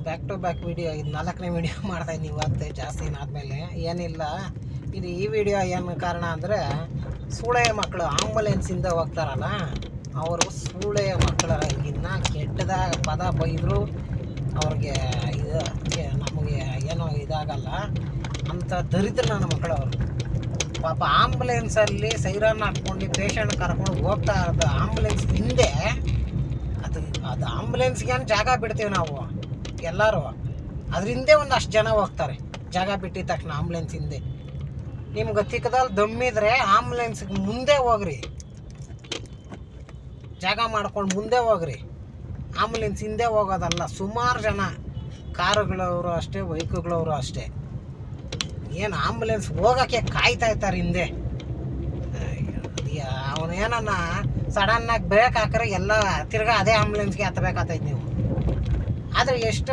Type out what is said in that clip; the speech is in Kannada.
ಬ್ಯಾಕ್ ಟು ಬ್ಯಾಕ್ ವಿಡಿಯೋ, ಇದು 4ನೇ ವಿಡಿಯೋ ಮಾಡ್ತಾಯಿದ್ದೀನಿ ಇವತ್ತು. ಜಾಸ್ತಿ ಆದಮೇಲೆ ಏನಿಲ್ಲ, ಇದು ಈ ವಿಡಿಯೋ ಏನು ಕಾರಣ ಅಂದರೆ, ಸೂಳೆ ಮಕ್ಕಳು ಆಂಬುಲೆನ್ಸಿಂದ ಹೋಗ್ತಾರಲ್ಲ, ಅವರು ಸೂಳೆ ಮಕ್ಕಳ ಇನ್ನೂ ಕೆಟ್ಟದಾಗ ಪದ ಬೈದರು ಅವ್ರಿಗೆ ಇದು ನಮಗೆ ಏನೋ ಇದಾಗಲ್ಲ ಅಂತ ದರಿದ್ರ ನನ್ನ ಮಕ್ಕಳು ಅವರು. ಪಾಪ ಆಂಬುಲೆನ್ಸಲ್ಲಿ ಸೈರನ್ ಹಾಕ್ಕೊಂಡು ಪೇಷಂಟ್ ಕರ್ಕೊಂಡು ಹೋಗ್ತಾ ಇರೋದು. ಆಂಬುಲೆನ್ಸ್ ಹಿಂದೆ ಅದು ಆಂಬುಲೆನ್ಸ್ಗೆ ಜಾಗ ಬಿಡ್ತೀವಿ ನಾವು ಎಲ್ಲರೂ, ಅದ್ರ ಹಿಂದೆ ಒಂದಷ್ಟು ಜನ ಹೋಗ್ತಾರೆ. ಜಾಗ ಬಿಟ್ಟಿದ ತಕ್ಷಣ ಆಂಬುಲೆನ್ಸ್ ಹಿಂದೆ ನಿಮ್ಗೆ ತಿಕ್ಕದಲ್ಲಿ ದಮ್ಮಿದ್ರೆ ಆಂಬುಲೆನ್ಸ್ಗೆ ಮುಂದೆ ಹೋಗ್ರಿ, ಜಾಗ ಮಾಡ್ಕೊಂಡು ಮುಂದೆ ಹೋಗ್ರಿ. ಆಂಬುಲೆನ್ಸ್ ಹಿಂದೆ ಹೋಗೋದಲ್ಲ. ಸುಮಾರು ಜನ ಕಾರುಗಳವರು ಅಷ್ಟೇ, ಬೈಕುಗಳವರು ಅಷ್ಟೇ, ಏನು ಆಂಬುಲೆನ್ಸ್ ಹೋಗೋಕ್ಕೆ ಕಾಯ್ತಾ ಇರ್ತಾರೆ ಹಿಂದೆ. ಅವನೇನನ್ನ ಸಡನ್ನಾಗಿ ಬ್ರೇಕ್ ಹಾಕಿದ್ರೆ ಎಲ್ಲ ತಿರ್ಗಾ ಅದೇ ಆಂಬುಲೆನ್ಸ್ಗೆ ಹತ್ತಬೇಕಾಗ್ತೈತೆ ನೀವು. ಆದರೆ ಎಷ್ಟು